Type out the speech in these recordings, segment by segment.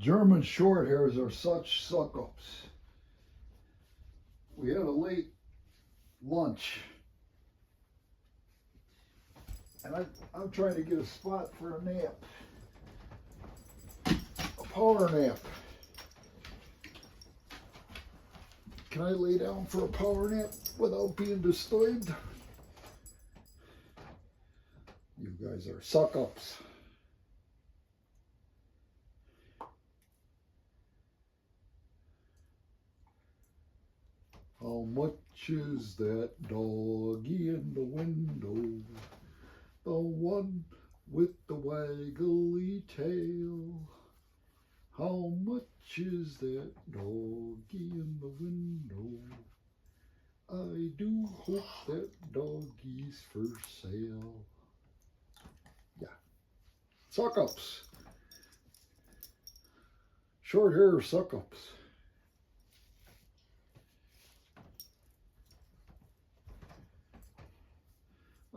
German short hairs are such suck-ups. We had a late lunch, and I'm trying to get a spot for a nap, a power nap. Can I lay down for a power nap without being disturbed? You guys are suck-ups. How much is that doggy in the window? The one with the waggly tail. How much is that doggy in the window? I do hope that doggy's for sale. Yeah. Suck-ups. Short hair suck-ups.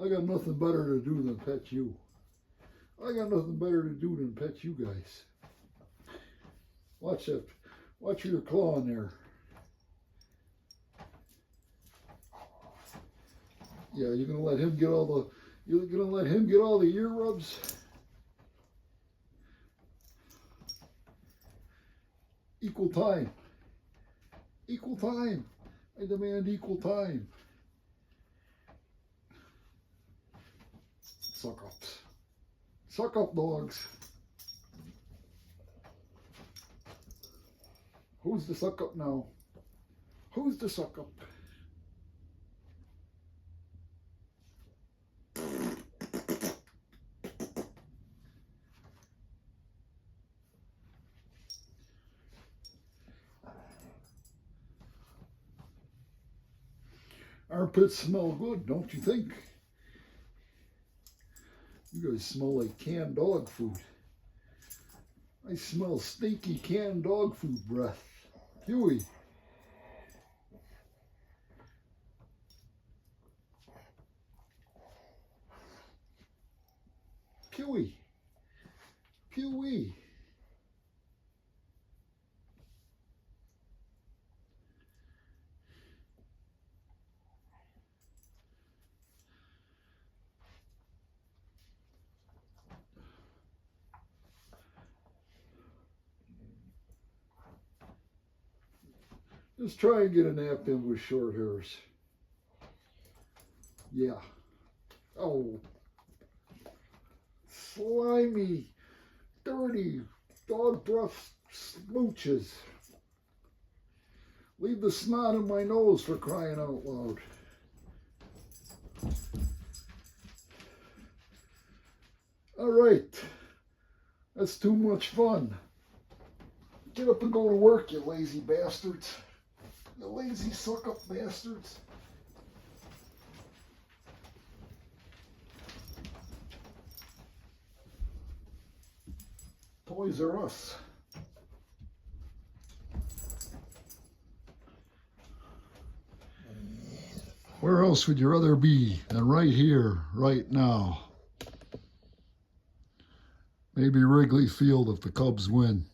I got nothing better to do than pet you. I got nothing better to do than pet you guys. Watch that. Watch your claw in there. Yeah, you're gonna let him get all the. You're gonna let him get all the ear rubs. Equal time. Equal time. I demand equal time. Suck-ups. Suck-up dogs. Who's the suck-up now? Who's the suck-up? Armpits smell good, don't you think? You guys smell like canned dog food. I smell stinky canned dog food breath. Huey. Huey. Huey. Just try and get a nap in with short hairs. Yeah. Oh. Slimy, dirty, dog breath smooches. Leave the snot in my nose, for crying out loud. All right. That's too much fun. Get up and go to work, you lazy bastards. You lazy suck-up bastards. Toys R Us. Where else would you rather be than right here, right now? Maybe Wrigley Field if the Cubs win.